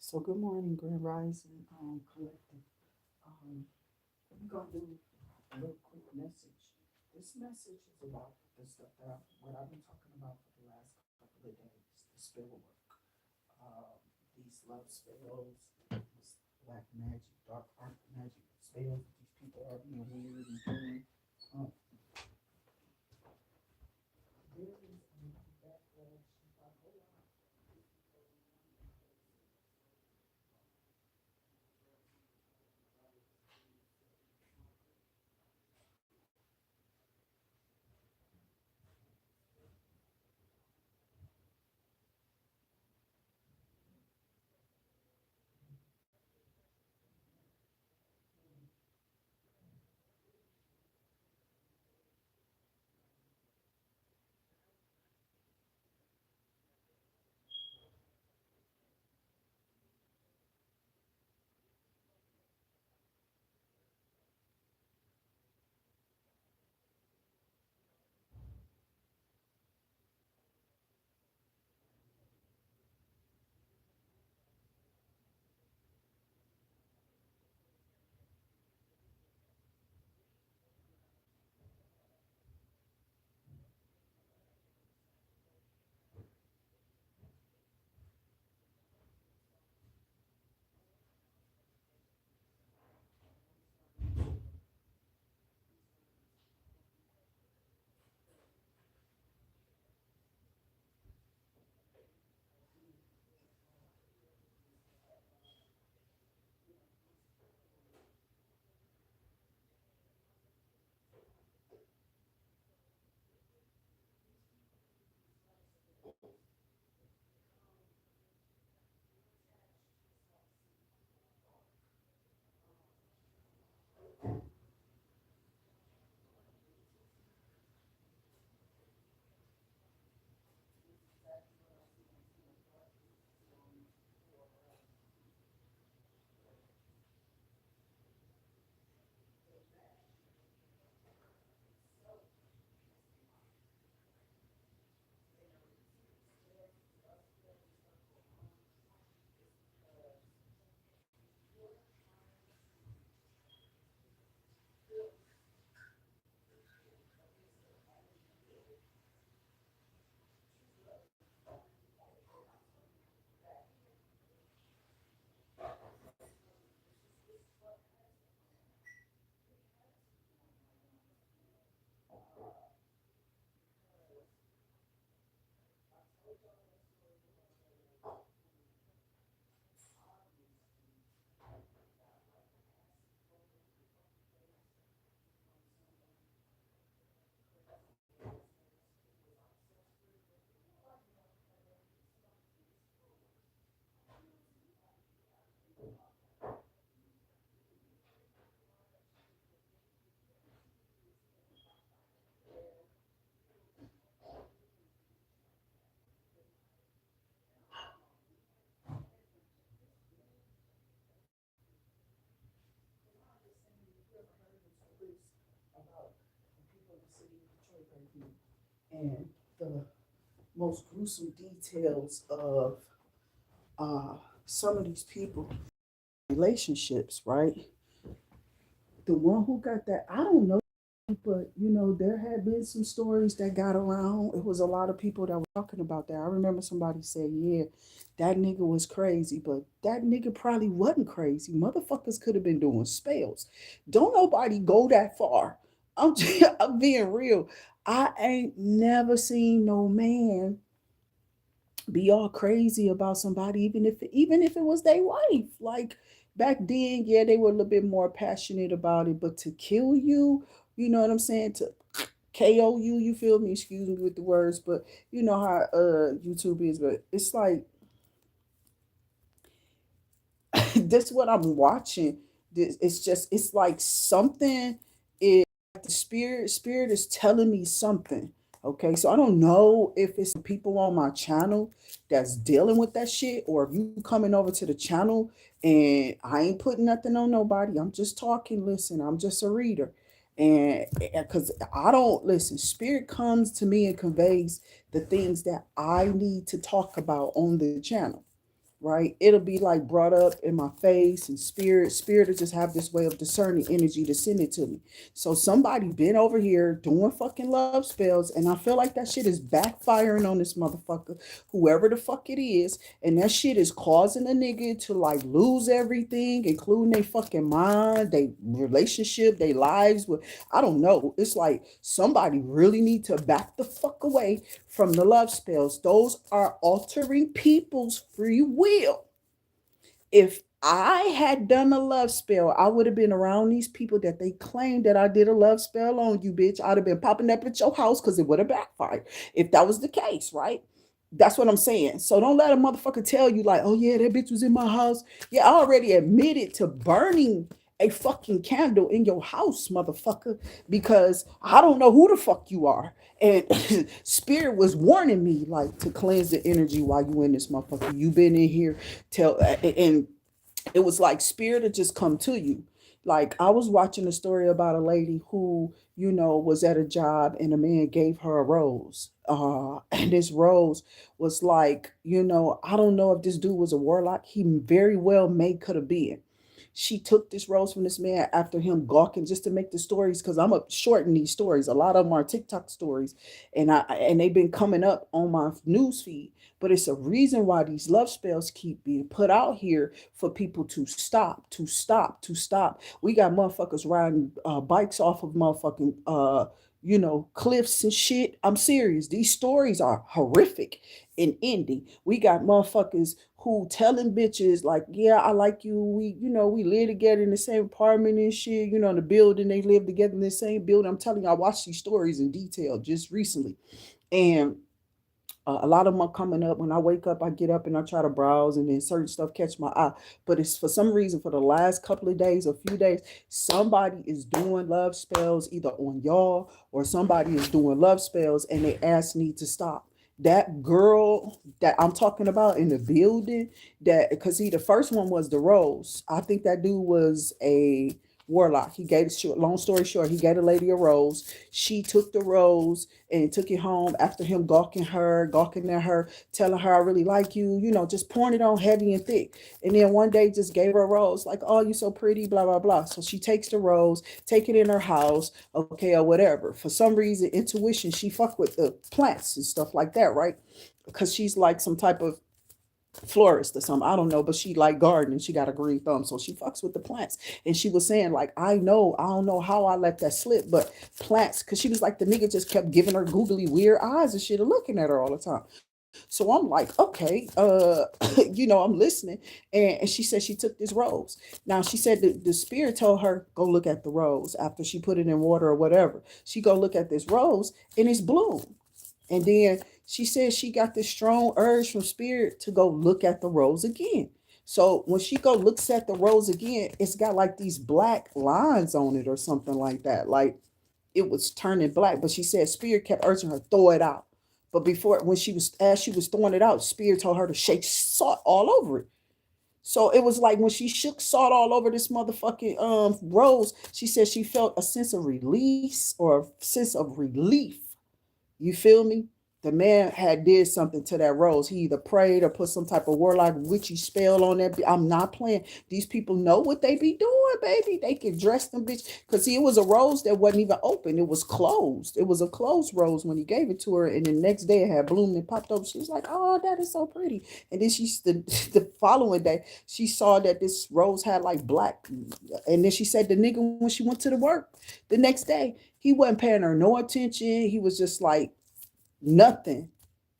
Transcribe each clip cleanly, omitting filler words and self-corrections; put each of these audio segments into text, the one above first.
So good morning, Grand Rising Collective. We're gonna do a little quick message. This message is about the stuff what I've been talking about for the last couple of days. The spell work, these love spells, this black magic, dark art magic spells that these people are being weird and doing. Um, there is a backlash. Hold on. About the people in the city of Detroit right now, and the most gruesome details of uh, some of these people relationships, right? The one who got that, I don't know, but there had been some stories that got around. It was a lot of people that were talking about that. I remember somebody said, yeah, that nigga was crazy, but that nigga probably wasn't crazy. Motherfuckers could have been doing spells. Don't nobody go that far. I'm being real. I ain't never seen no man be all crazy about somebody, even if it was their wife. Like back then, yeah, they were a little bit more passionate about it, but to kill you, you know what I'm saying? To KO you, you feel me? Excuse me with the words, but you know how YouTube is, but it's like this what I'm watching. It's like something is the spirit is telling me something. Okay, so I don't know if it's people on my channel that's dealing with that shit, or if you coming over to the channel and I ain't putting nothing on nobody. I'm just talking. Listen, I'm just a reader. And because I don't listen, spirit comes to me and conveys the things that I need to talk about on the channel. right? It'll be like brought up in my face, and spirit will just have this way of discerning energy to send it to me. So somebody been over here doing fucking love spells, and I feel like that shit is backfiring on this motherfucker, whoever the fuck it is, and that shit is causing a nigga to like lose everything, including their fucking mind, their relationship, their lives with, I don't know. It's like somebody really need to back the fuck away from the love spells. Those are altering people's free will. If I had done a love spell, I would have been around these people that they claimed that I did a love spell on you, bitch. I'd have been popping up at your house because it would have backfired if that was the case, right? That's what I'm saying. So don't let a motherfucker tell you, like, oh yeah, that bitch was in my house. Yeah, I already admitted to burning a fucking candle in your house, motherfucker, because I don't know who the fuck you are. And spirit was warning me, like, to cleanse the energy while you in this motherfucker. You been in here, tell, and it was like spirit had just come to you. Like I was watching a story about a lady who, was at a job and a man gave her a rose. And this rose was like, I don't know if this dude was a warlock. He very well may could have been. She took this rose from this man after him gawking, just to make the stories, because I'm a shorten these stories. A lot of them are TikTok stories, and they've been coming up on my news feed. But it's a reason why these love spells keep being put out here for people to stop, to stop, to stop. We got motherfuckers riding bikes off of motherfucking cliffs and shit. I'm serious. These stories are horrific and ending. We got motherfuckers who telling bitches like, yeah, I like you. We live together in the same apartment and shit. In the building, they live together in the same building. I'm telling you, I watched these stories in detail just recently, and a lot of them are coming up. When I wake up, I get up and I try to browse, and then certain stuff catch my eye. But it's for some reason, for the last couple of days, a few days, somebody is doing love spells either on y'all, or somebody is doing love spells, and they ask me to stop. That girl that I'm talking about in the building, that, because the first one was the rose. I think that dude was a warlock. He gave, long story short, he gave the lady a rose. She took the rose and took it home after him gawking at her, telling her, I really like you, just pouring it on heavy and thick. And then one day just gave her a rose, like, oh, you so pretty, blah, blah, blah. So she takes the rose, take it in her house, okay, or whatever. For some reason, intuition, she fuck with the plants and stuff like that, right? Because she's like some type of florist or something. I don't know, but she like gardening. She got a green thumb, so she fucks with the plants. And she was saying, like, I don't know how I let that slip, but plants, because she was like, the nigga just kept giving her googly weird eyes and shit and looking at her all the time. So I'm like, okay, I'm listening. And she said she took this rose. Now she said the spirit told her, go look at the rose after she put it in water or whatever. She go look at this rose and it's bloom. And then she said she got this strong urge from spirit to go look at the rose again. So when she go looks at the rose again, it's got like these black lines on it or something like that. Like it was turning black. But she said spirit kept urging her, throw it out. But before, when as she was throwing it out, spirit told her to shake salt all over it. So it was like when she shook salt all over this motherfucking rose, she said she felt a sense of release or a sense of relief. You feel me? The man had did something to that rose. He either prayed or put some type of warlock witchy spell on that. I'm not playing. These people know what they be doing, baby. They can dress them bitch. Because see, it was a rose that wasn't even open. It was closed. It was a closed rose when he gave it to her. And the next day it had bloomed and popped up. She was like, oh, that is so pretty. And then the following day, she saw that this rose had like black. And then she said the nigga, when she went to the work the next day, he wasn't paying her no attention. He was just like, nothing,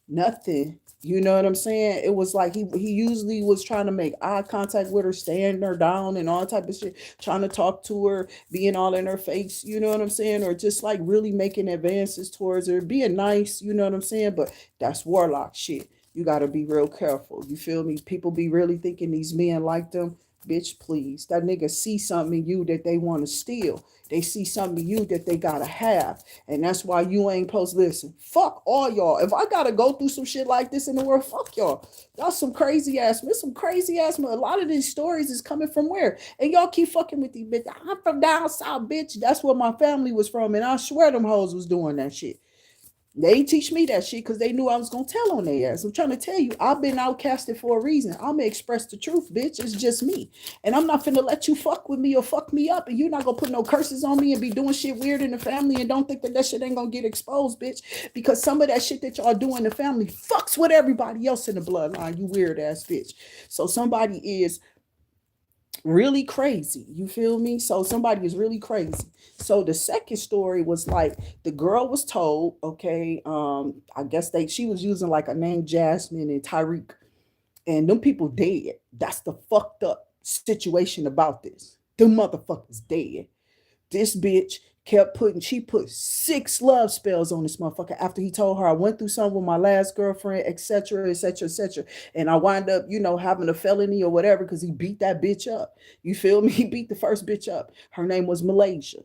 nothing. You know what I'm saying? It was like he usually was trying to make eye contact with her, staring her down and all type of shit, trying to talk to her, being all in her face, you know what I'm saying? Or just like really making advances towards her, being nice, you know what I'm saying? But that's warlock shit. You gotta be real careful. You feel me? People be really thinking these men like them. Bitch, please. That nigga see something in you that they want to steal. They see something in you that they gotta have. And that's why you ain't supposed to listen. Fuck all y'all. If I gotta go through some shit like this in the world, fuck y'all. Y'all some crazy ass, man. Some crazy ass. A lot of these stories is coming from where? And y'all keep fucking with these bitches. I'm from down south, bitch. That's where my family was from. And I swear them hoes was doing that shit. They ain't teach me that shit because they knew I was gonna tell on their ass. I'm trying to tell you, I've been outcasted for a reason. I'm gonna express the truth, bitch. It's just me. And I'm not finna let you fuck with me or fuck me up. And you're not gonna put no curses on me and be doing shit weird in the family and don't think that that shit ain't gonna get exposed, bitch. Because some of that shit that y'all do in the family fucks with everybody else in the bloodline, you weird ass bitch. So somebody is really crazy. You feel me? So somebody is really crazy. So the second story was like the girl was told, okay, I guess she was using like a name Jasmine and Tyreek, and them people dead. That's the fucked up situation about this. Them motherfuckers dead. This bitch she put 6 love spells on this motherfucker after he told her I went through something with my last girlfriend, etc., etc., etc. And I wind up, having a felony or whatever because he beat that bitch up. You feel me? He beat the first bitch up. Her name was Malaysia.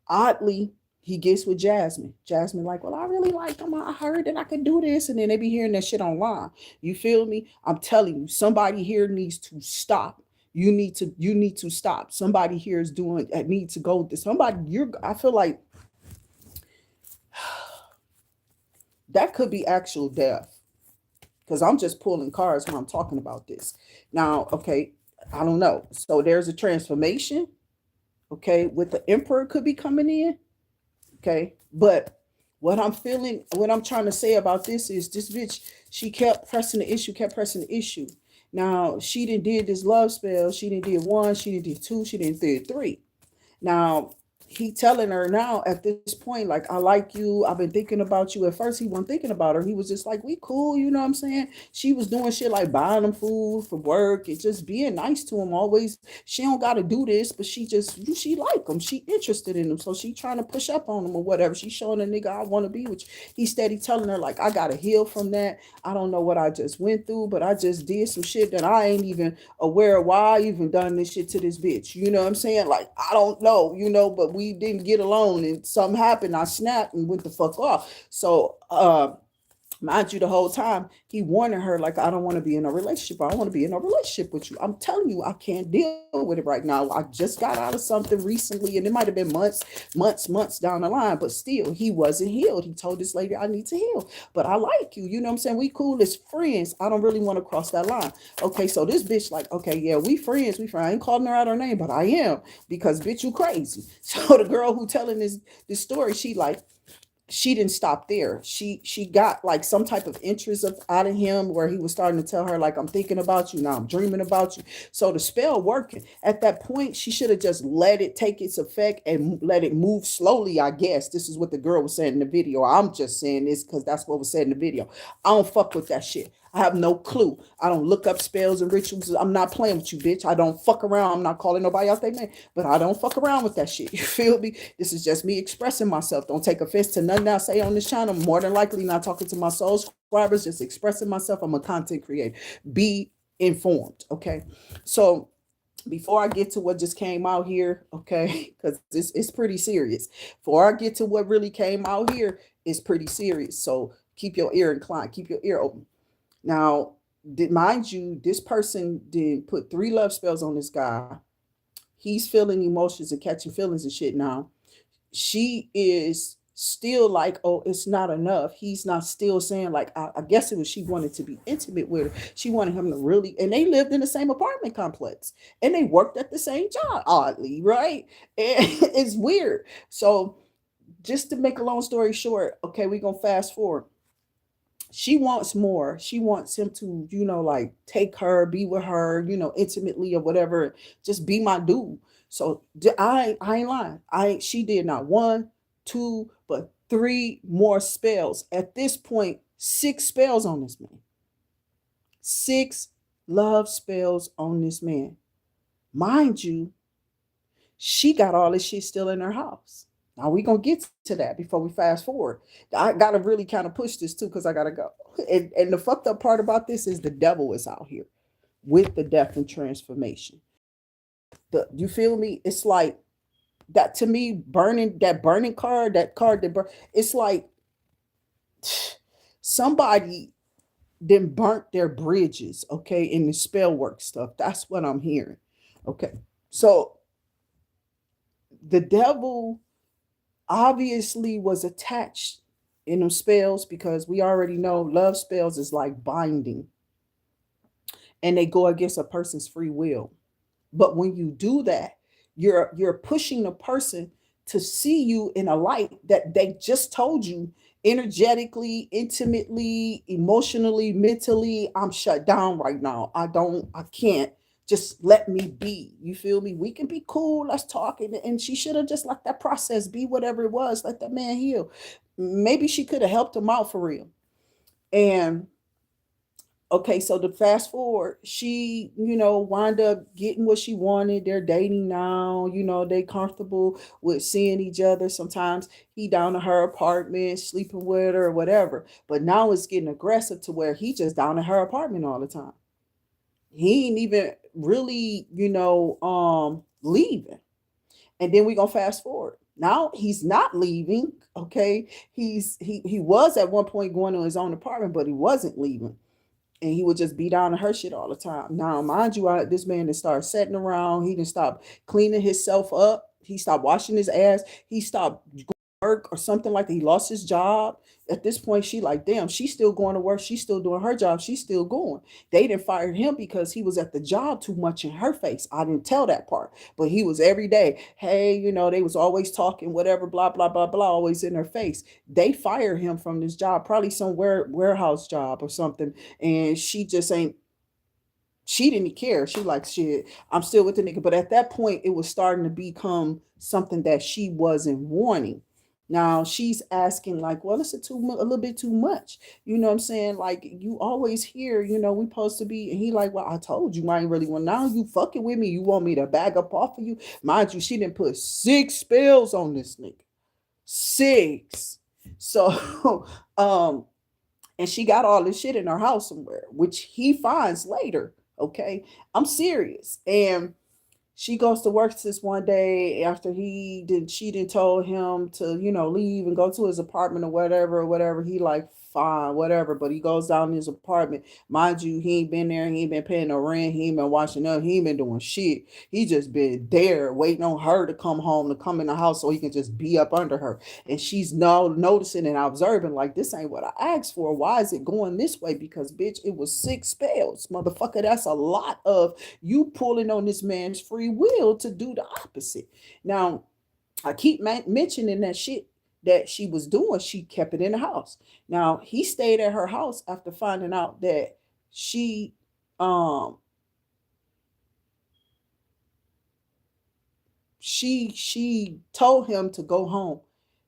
Oddly, he gets with Jasmine. Jasmine, like, well, I really like him. I heard that I could do this. And then they be hearing that shit online. You feel me? I'm telling you, somebody here needs to stop. You need to stop. Somebody here is doing need to go to somebody. I feel like that could be actual death. Because I'm just pulling cards when I'm talking about this. Now, okay, I don't know. So there's a transformation. Okay, with the emperor could be coming in. Okay, but what I'm feeling, what I'm trying to say about this is this bitch, she kept pressing the issue, kept pressing the issue. Now she did this love spell. She did one. She did two. She did three. Now he telling her now at this point, like, I like you. I've been thinking about you. At first, he wasn't thinking about her. He was just like, we cool, you know what I'm saying? She was doing shit like buying him food for work and just being nice to him always. She don't gotta do this, but she like him. She interested in him. So she trying to push up on him or whatever. She showing a nigga I want to be, which he steady telling her, like, I gotta heal from that. I don't know what I just went through, but I just did some shit that I ain't even aware of why I even done this shit to this bitch. You know what I'm saying? Like, I don't know, but we didn't get along and something happened. I snapped and went the fuck off. So, mind you, the whole time he warning her, like, I don't want to be in a relationship. I don't want to be in a relationship with you. I'm telling you, I can't deal with it right now. I just got out of something recently, and it might have been months down the line, but still, he wasn't healed. He told this lady, I need to heal, but I like you. You know what I'm saying? We cool as friends. I don't really want to cross that line. Okay, so this bitch, like, okay, yeah, we friends. I ain't calling her out her name, but I am, because bitch, you crazy. So the girl who telling this story, she didn't stop there. She got like some type of interest out of him, where he was starting to tell her, like, I'm thinking about you now, I'm dreaming about you. So the spell working. At that point, she should have just let it take its effect and let it move slowly. I guess this is what the girl was saying in the video. I'm just saying this because that's what was said in the video. I don't fuck with that shit. I have no clue. I don't look up spells and rituals. I'm not playing with you, bitch. I don't fuck around. I'm not calling nobody out their name, but I don't fuck around with that shit. You feel me? This is just me expressing myself. Don't take offense to nothing I say on this channel. More than likely not talking to my soul subscribers, just expressing myself. I'm a content creator. Be informed, okay? So before I get to what just came out here, okay, because it's pretty serious. Before I get to what really came out here, it's pretty serious. So keep your ear inclined. Keep your ear open. Now, mind you, this person did put 3 love spells on this guy. He's feeling emotions and catching feelings and shit now. She is still like, oh, it's not enough. He's not still saying, like, I guess it was she wanted to be intimate with her. She wanted him to really, and they lived in the same apartment complex and they worked at the same job, oddly, right? And it's weird. So just to make a long story short, okay, we're going to fast forward. She wants more. She wants him to, like, take her, be with her, intimately or whatever, just be my dude. So I ain't lying. She did not 1, 2, but 3 more spells. At this point, 6 spells on this man. 6 love spells on this man. Mind you, she got all this shit still in her house. Now we gonna get to that before we fast forward. I gotta really kind of push this too because I gotta go. And the fucked up part about this is the devil is out here with the death and transformation. You feel me? It's like that to me. Burning card, that card that burn. It's like somebody then burnt their bridges. Okay, in the spell work stuff. That's what I'm hearing. Okay, so the devil obviously was attached in them spells, because we already know love spells is like binding, and they go against a person's free will. But when you do that, you're pushing the person to see you in a light that they just told you energetically, intimately, emotionally, mentally, I'm shut down right now. I can't. Just let me be. You feel me? We can be cool. Let's talk. And she should have just let that process be whatever it was. Let that man heal. Maybe she could have helped him out for real. And okay, so the fast forward, she, wound up getting what she wanted. They're dating now, they comfortable with seeing each other. Sometimes he down to her apartment, sleeping with her or whatever. But now it's getting aggressive to where he just down at her apartment all the time. He ain't even really, leaving. And then we gonna fast forward. Now he's not leaving. Okay. He was at one point going to his own apartment, but he wasn't leaving, and he would just be down to her shit all the time. Now, mind you, this man didn't start sitting around. He didn't stop cleaning himself up. He stopped washing his ass. He stopped going to work or something like that. He lost his job. At this point, she like, damn, she's still going to work. She's still doing her job. She's still going. They didn't fire him because he was at the job too much in her face. I didn't tell that part, but he was every day. Hey, they was always talking, whatever, blah, blah, blah, blah, always in her face. They fired him from this job, probably some warehouse job or something. And she didn't care. She like, shit, I'm still with the nigga. But at that point, it was starting to become something that she wasn't wanting. Now she's asking like, well, it's a little bit too much. You know what I'm saying? Like, you always hear, we supposed to be. And he like, well, I told you, I ain't really want. Now you fucking with me. You want me to bag up off of you? Mind you, she didn't put 6 spells on this nigga. 6. So, and she got all this shit in her house somewhere, which he finds later. Okay, I'm serious. And she goes to work this one day after she didn't told him to, leave and go to his apartment or whatever. He like, fine, whatever. But he goes down in his apartment. Mind you, he ain't been there. He ain't been paying no rent. He ain't been washing up. He ain't been doing shit. He just been there waiting on her to come home, to come in the house so he can just be up under her. And she's now noticing and observing like, this ain't what I asked for. Why is it going this way? Because bitch, it was 6 spells. Motherfucker, that's a lot of you pulling on this man's free will to do the opposite. Now, I keep mentioning that shit that she was doing. She kept it in the house. Now, he stayed at her house after finding out that she um she told him to go home.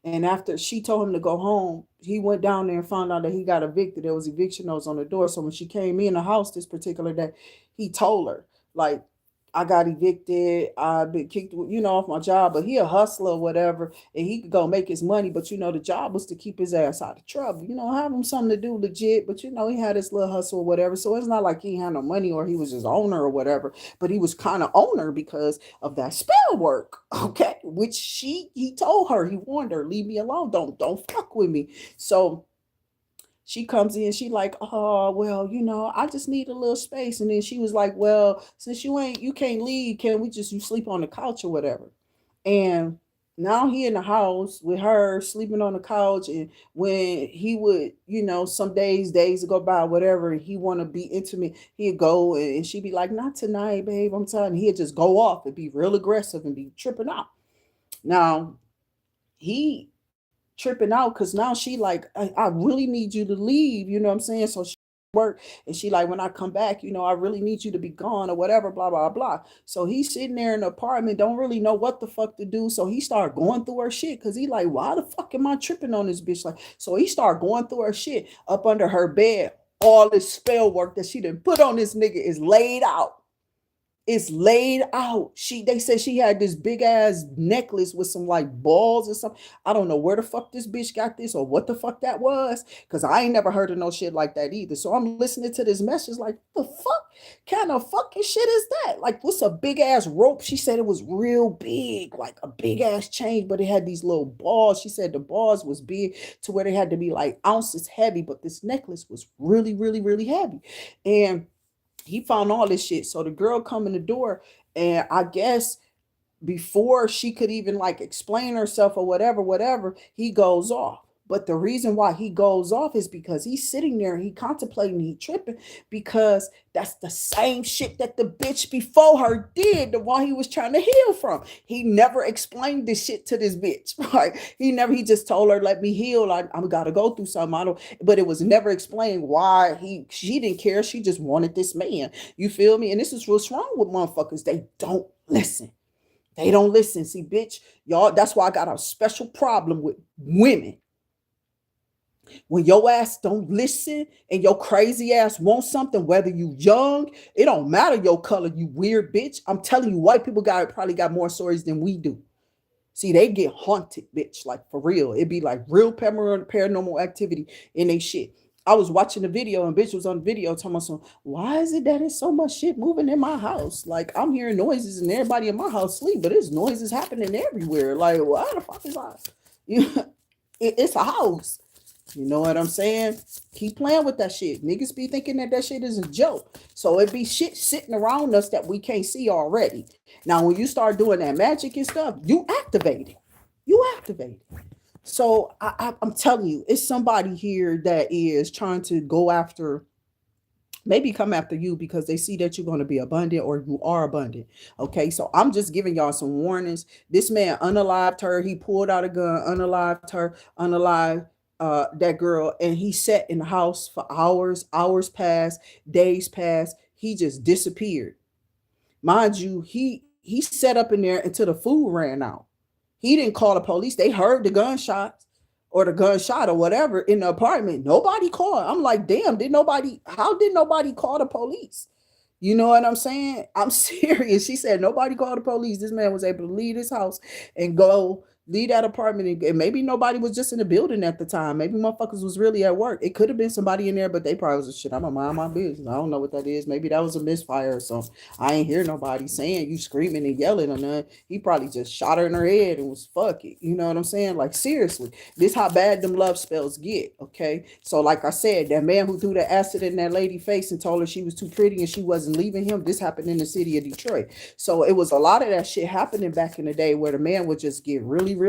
And after she told him to go home, he went down there and found out that he got evicted. There was eviction notes on the door. So when she came in the house this particular day, he told her, like, I got evicted. I've been kicked, off my job, but he a hustler or whatever, and he could go make his money. But the job was to keep his ass out of trouble. Have him something to do legit. But he had his little hustle or whatever. So it's not like he had no money or he was his owner or whatever. But he was kind of owner because of that spell work. Okay, which he told her, he warned her, leave me alone. Don't fuck with me. So she comes in, she like, oh, well, I just need a little space. And then she was like, well, since you can't leave, can we just, you sleep on the couch or whatever? And now he in the house with her sleeping on the couch. And when he would, some days go by, whatever, and he want to be intimate, he'd go and she'd be like, not tonight, babe, I'm tired. And he'd just go off and be real aggressive and be tripping out. Now, he tripping out because now she like, I really need you to leave, you know what I'm saying? So she work, and she like, when I come back, I really need you to be gone or whatever, blah blah blah. So he's sitting there in the apartment, don't really know what the fuck to do. So he started going through her shit because he like, why the fuck am I tripping on this bitch? Like, so he started going through her shit up under her bed. All this spell work that she didn't put on this nigga is laid out. It's laid out. They said she had this big ass necklace with some like balls or something. I don't know where the fuck this bitch got this or what the fuck that was, because I ain't never heard of no shit like that either. So I'm listening to this message like, the fuck kind of fucking shit is that? Like, what's a big ass rope? She said it was real big, like a big ass chain, but it had these little balls. She said the balls was big to where they had to be like ounces heavy, but this necklace was really, really, really heavy. And he found all this shit. So the girl come in the door, and I guess before she could even like explain herself or whatever, he goes off. But the reason why he goes off is because he's sitting there, he contemplating, he tripping, because that's the same shit that the bitch before her did, the one he was trying to heal from. He never explained this shit to this bitch, right? He just told her, let me heal. I'm gotta go through something. I don't, but it was never explained why she didn't care. She just wanted this man. You feel me? And this is what's wrong with motherfuckers. They don't listen. They don't listen. See, bitch, y'all, that's why I got a special problem with women. When your ass don't listen and your crazy ass wants something, whether you young, it don't matter your color, you weird bitch. I'm telling you, white people probably got more stories than we do. See, they get haunted, bitch, like for real. It'd be like real paranormal activity in they shit. I was watching the video and bitch was on the video telling me, some, why is it that it's so much shit moving in my house? Like I'm hearing noises and everybody in my house sleep, but there's noises happening everywhere. Like, why the fuck is that? It's a house. You know what I'm saying? Keep playing with that shit. Niggas be thinking that shit is a joke. So it be shit sitting around us that we can't see already. Now, when you start doing that magic and stuff, you activate it. You activate it. So I'm telling you, it's somebody here that is trying to go after, maybe come after you because they see that you're going to be abundant or you are abundant. Okay, so I'm just giving y'all some warnings. This man unalived her. He pulled out a gun, unalived her, unalived that girl, and he sat in the house for hours passed, days passed. He just disappeared. Mind you, he sat up in there until the food ran out. He didn't call the police. They heard the gunshots or the gunshot or whatever in the apartment. Nobody called. I'm like, damn, how did nobody call the police? You know what I'm saying? I'm serious. She said nobody called the police. This man was able to leave his house and go leave that apartment. And maybe nobody was just in the building at the time. Maybe motherfuckers was really at work. It could have been somebody in there, but they probably was shit. I'm gonna mind my business. I don't know what that is. Maybe that was a misfire or something. I ain't hear nobody saying you screaming and yelling or nothing. He probably just shot her in her head and was fuck it. You know what I'm saying? Like seriously, this how bad them love spells get. Okay, so like I said, that man who threw the acid in that lady face and told her she was too pretty and she wasn't leaving him. This happened in the city of Detroit. So it was a lot of that shit happening back in the day where the man would just get really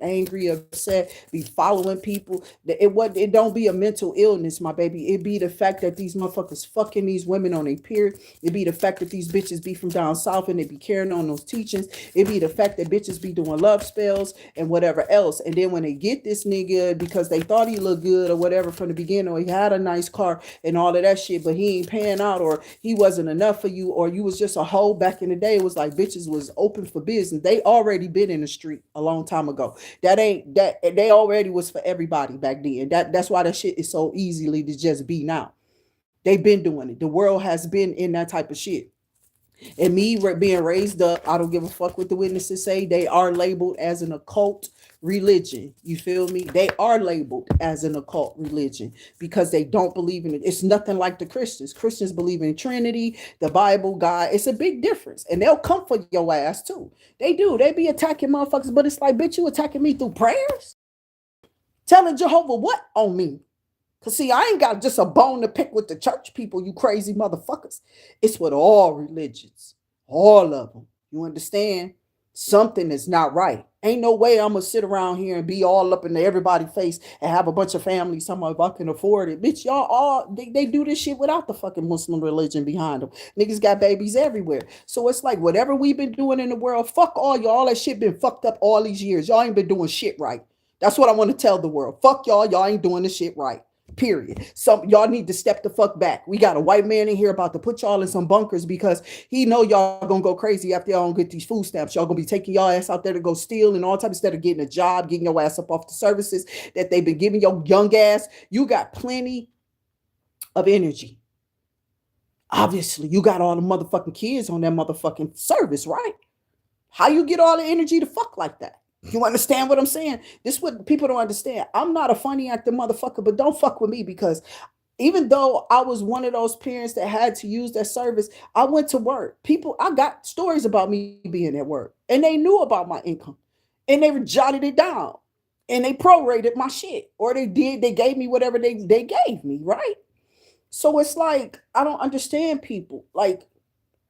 angry, upset, be following people. It don't be a mental illness, my baby. It be the fact that these motherfuckers fucking these women on a period. It be the fact that these bitches be from down south and they be carrying on those teachings. It be the fact that bitches be doing love spells and whatever else. And then when they get this nigga because they thought he looked good or whatever from the beginning, or he had a nice car and all of that shit, but he ain't paying out, or he wasn't enough for you, or you was just a hoe back in the day. It was like bitches was open for business. They already been in the street a long time ago. That ain't that they already was for everybody back then. That's why that shit is so easily to just be now. They've been doing it. The world has been in that type of shit. And me being raised up, I don't give a fuck what the witnesses say. They are labeled as an occult religion. You feel me? They are labeled as an occult religion because they don't believe in it. It's nothing like the Christians. Christians believe in Trinity, the Bible, God. It's a big difference. And they'll come for your ass too. They do. They be attacking motherfuckers, but it's like, bitch, you attacking me through prayers? Telling Jehovah what on me? Because, see, I ain't got just a bone to pick with the church people, you crazy motherfuckers. It's with all religions, all of them. You understand? Something is not right. Ain't no way I'm going to sit around here and be all up in everybody's face and have a bunch of families. Some of I can afford it. Bitch, y'all all, they do this shit without the fucking Muslim religion behind them. Niggas got babies everywhere. So it's like whatever we've been doing in the world, fuck all y'all. All that shit been fucked up all these years. Y'all ain't been doing shit right. That's what I want to tell the world. Fuck y'all. Y'all ain't doing the shit right. Period. Some y'all need to step the fuck back. We got a white man in here about to put y'all in some bunkers because he know y'all gonna go crazy after y'all don't get these food stamps. Y'all gonna be taking y'all ass out there to go steal and all type instead of getting a job, getting your ass up off the services that they've been giving your young ass. You got plenty of energy. Obviously, you got all the motherfucking kids on that motherfucking service, right? How you get all the energy to fuck like that? You understand what I'm saying? This is what people don't understand. I'm not a funny acting motherfucker, but don't fuck with me because even though I was one of those parents that had to use that service, I went to work. I got stories about me being at work and they knew about my income and they jotted it down and they prorated my shit or they gave me whatever they gave me, right? So it's like, I don't understand people. Like,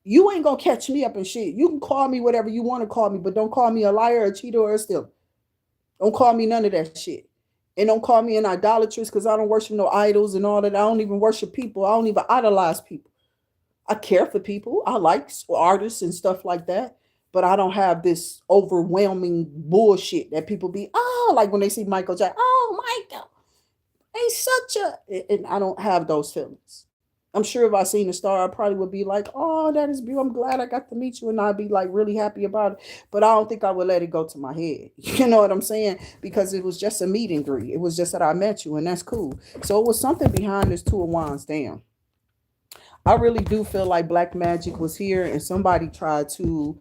you ain't gonna catch me up in shit. You can call me whatever you want to call me, but don't call me a liar, a cheater, or a stealer. Don't call me none of that shit. And don't call me an idolatrous because I don't worship no idols and all that. I don't even worship people. I don't even idolize people. I care for people. I like artists and stuff like that. But I don't have this overwhelming bullshit that people be, oh, like when they see Michael Jackson, oh, Michael, he's such a, and I don't have those feelings. I'm sure if I seen a star, I probably would be like, oh, that is beautiful. I'm glad I got to meet you. And I'd be like really happy about it. But I don't think I would let it go to my head. You know what I'm saying? Because it was just a meet and greet. It was just that I met you and that's cool. So it was something behind this Two of Wands. Damn. I really do feel like black magic was here and somebody tried to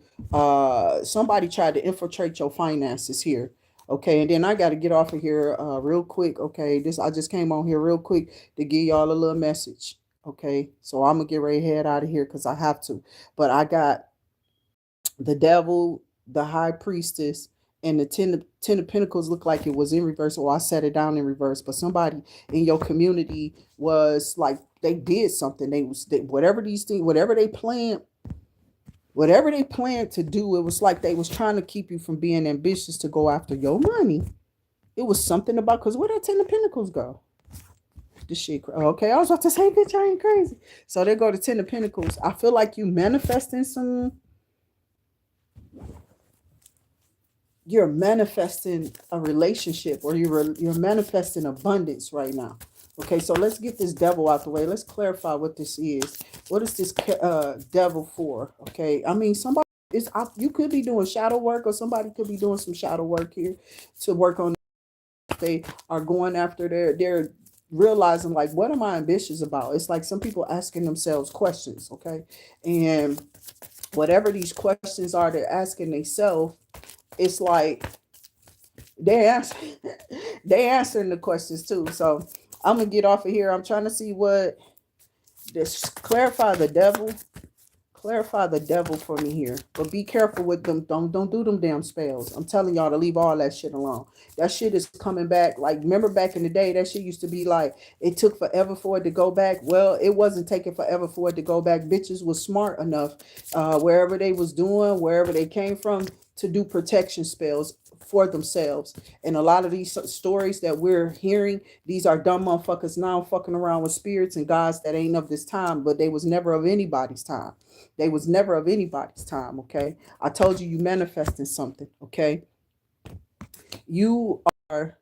infiltrate your finances here. Okay, and then I got to get off of here real quick. Okay, this I just came on here real quick to give y'all a little message. Okay, so I'm gonna get ready to head out of here because I have to. But I got the devil, the high priestess, and the ten of pentacles look like it was in reverse, or I set it down in reverse. But somebody in your community was like they did something. Whatever these things, whatever they planned to do, it was like they was trying to keep you from being ambitious to go after your money. It was something about, because where that ten of pentacles go? This shit. Okay, I was about to say, bitch, I ain't crazy. So they go to ten of pentacles. I feel like you manifesting some. You're manifesting a relationship, or you're manifesting abundance right now. Okay, so let's get this devil out the way. Let's clarify what this is. What is this devil for? Okay, I mean, somebody is, you could be doing shadow work, or somebody could be doing some shadow work here to work on. They are going after they're realizing, like, what am I ambitious about? It's like some people asking themselves questions. Okay, and whatever these questions are, they're asking themselves. It's like they answer, they answering the questions too. So I'm gonna get off of here. I'm trying to see what this clarify the devil for me here. But be careful with them. Don't do them damn spells. I'm telling y'all to leave all that shit alone. That shit is coming back. Like, remember back in the day, that shit used to be like, it took forever for it to go back. Well, it wasn't taking forever for it to go back. Bitches was smart enough, wherever they was doing, wherever they came from, to do protection spells for themselves. And a lot of these stories that we're hearing, these are dumb motherfuckers now fucking around with spirits and gods that ain't of this time, but they was never of anybody's time. They was never of anybody's time. Okay, I told you, you manifesting something. Okay, you are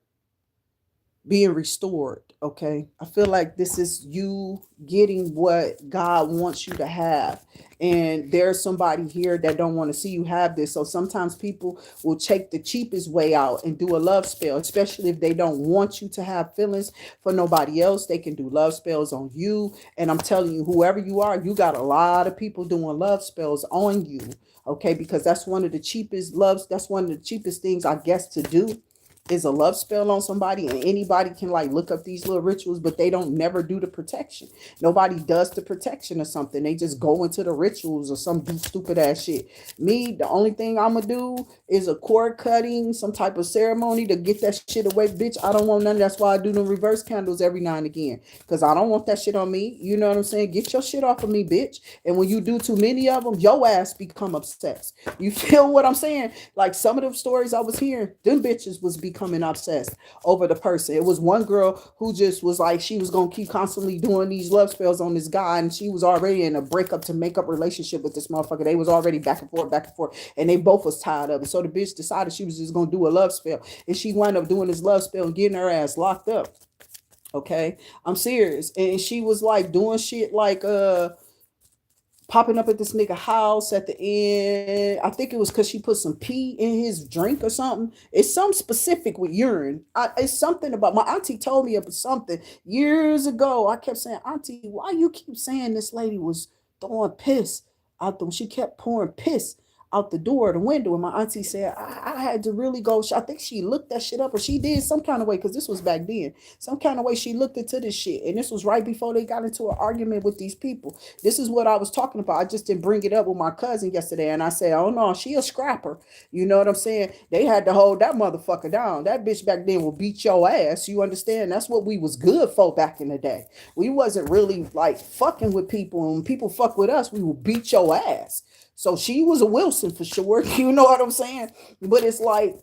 being restored. Okay, I feel like this is you getting what God wants you to have, and there's somebody here that don't want to see you have this. So sometimes people will take the cheapest way out and do a love spell, especially if they don't want you to have feelings for nobody else. They can do love spells on you, and I'm telling you, whoever you are, you got a lot of people doing love spells on you. Okay, because that's one of the cheapest loves. That's one of the cheapest things, I guess, to do, is a love spell on somebody. And anybody can like look up these little rituals, but they don't never do the protection. Nobody does the protection or something. They just go into the rituals or some stupid ass shit. Me, the only thing I'm gonna do is a cord cutting, some type of ceremony to get that shit away. Bitch, I don't want none. That's why I do the reverse candles every now and again, because I don't want that shit on me. You know what I'm saying? Get your shit off of me, bitch. And when you do too many of them, your ass become obsessed. You feel what I'm saying? Like some of the stories I was hearing, them bitches was becoming obsessed over the person. It was one girl who just was like, she was gonna keep constantly doing these love spells on this guy, and she was already in a breakup to make up relationship with this motherfucker. They was already back and forth, and they both was tired of it. So the bitch decided she was just gonna do a love spell, and she wound up doing this love spell and getting her ass locked up. Okay, I'm serious. And she was like doing shit like popping up at this nigga house at the end. I think it was because she put some pee in his drink or something. It's something specific with urine. It's something about, my auntie told me about something years ago. I kept saying, auntie, why you keep saying this lady was throwing piss out the, she kept pouring piss out the door, the window. And my auntie said, I had to really go. I think she looked that shit up, or she did some kind of way, because this was back then. Some kind of way she looked into this shit. And this was right before they got into an argument with these people. This is what I was talking about. I just didn't bring it up with my cousin yesterday. And I said, oh no, she a scrapper. You know what I'm saying? They had to hold that motherfucker down. That bitch back then will beat your ass. You understand? That's what we was good for back in the day. We wasn't really like fucking with people. And when people fuck with us, we will beat your ass. So she was a Wilson for sure. You know what I'm saying? But it's like,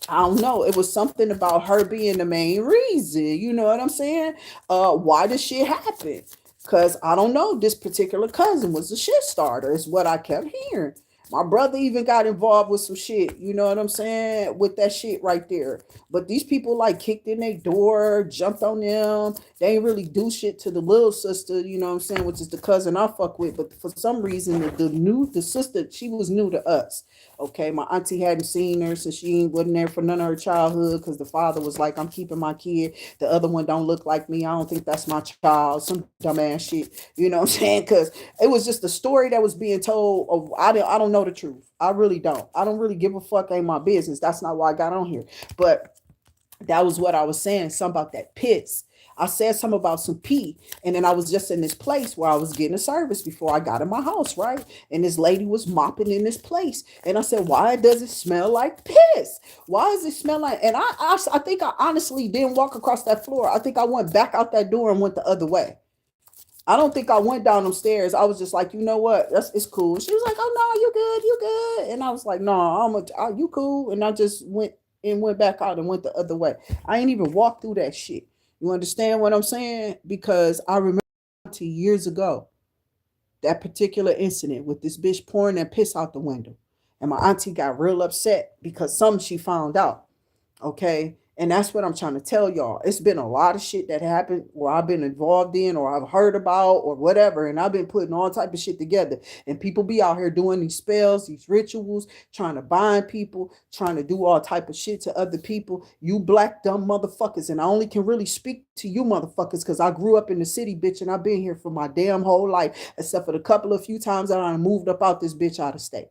I don't know. It was something about her being the main reason. You know what I'm saying? Why this shit happened? Cause I don't know. This particular cousin was a shit starter. Is what I kept hearing. My brother even got involved with some shit. You know what I'm saying? With that shit right there. But these people like kicked in their door, jumped on them. They ain't really do shit to the little sister. You know what I'm saying? Which is the cousin I fuck with. But for some reason, the sister, she was new to us. Okay, my auntie hadn't seen her since she wasn't there for none of her childhood because the father was like, I'm keeping my kid. The other one don't look like me. I don't think that's my child. Some dumbass shit. You know what I'm saying? Because it was just a story that was being told. Of, I don't know the truth. I really don't. I don't really give a fuck. Ain't my business. That's not why I got on here. But that was what I was saying. Something about that piss. I said something about some pee. And then I was just in this place where I was getting a service before I got in my house, right? And this lady was mopping in this place. And I said, why does it smell like piss? Why does it smell like? And I think I honestly didn't walk across that floor. I think I went back out that door and went the other way. I don't think I went down them stairs. I was just like, you know what? It's cool. She was like, oh no, you good, you good. And I was like, no, you cool. And I just went back out and went the other way. I ain't even walked through that shit. You understand what I'm saying? Because I remember years ago that particular incident with this bitch pouring that piss out the window, and my auntie got real upset because something she found out. Okay. And that's what I'm trying to tell y'all. It's been a lot of shit that happened or I've been involved in or I've heard about or whatever. And I've been putting all type of shit together. And people be out here doing these spells, these rituals, trying to bind people, trying to do all type of shit to other people. You black dumb motherfuckers. And I only can really speak to you motherfuckers because I grew up in the city, bitch, and I've been here for my damn whole life, except for the couple of few times that I moved up out this bitch out of state.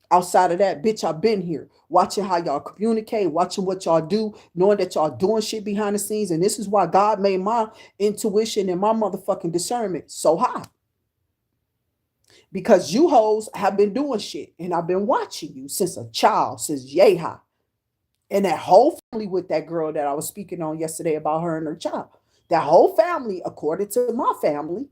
Outside of that, bitch, I've been here watching how y'all communicate, watching what y'all do, knowing that y'all doing shit behind the scenes. And this is why God made my intuition and my motherfucking discernment so high. Because you hoes have been doing shit and I've been watching you since a child, since yay high. And that whole family with that girl that I was speaking on yesterday about her and her child. That whole family, according to my family,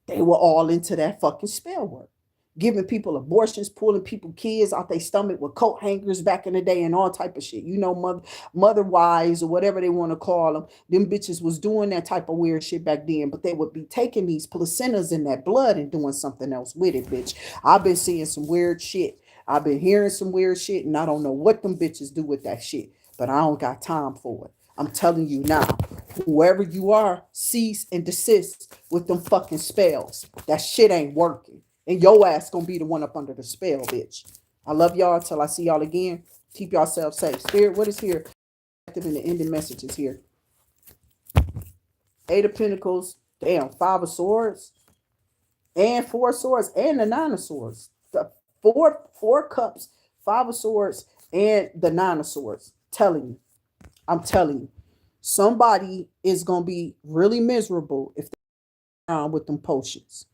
they were all into that fucking spell work. Giving people abortions, pulling people kids out their stomach with coat hangers back in the day and all type of shit. You know, mother wives or whatever they want to call them. Them bitches was doing that type of weird shit back then, but they would be taking these placentas in that blood and doing something else with it, bitch. I've been seeing some weird shit. I've been hearing some weird shit, and I don't know what them bitches do with that shit, but I don't got time for it. I'm telling you now, whoever you are, cease and desist with them fucking spells. That shit ain't working. And your ass gonna be the one up under the spell, bitch. I love y'all till I see y'all again. Keep yourself safe. Spirit, what is here? Active in the ending messages here. Eight of Pentacles. Damn, Five of Swords. And Four of Swords. And the Nine of Swords. The four cups, Five of Swords, and the Nine of Swords. I'm telling you. Somebody is gonna be really miserable if they're around with them potions.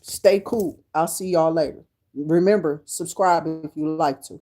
Stay cool. I'll see y'all later. Remember, subscribe if you like to.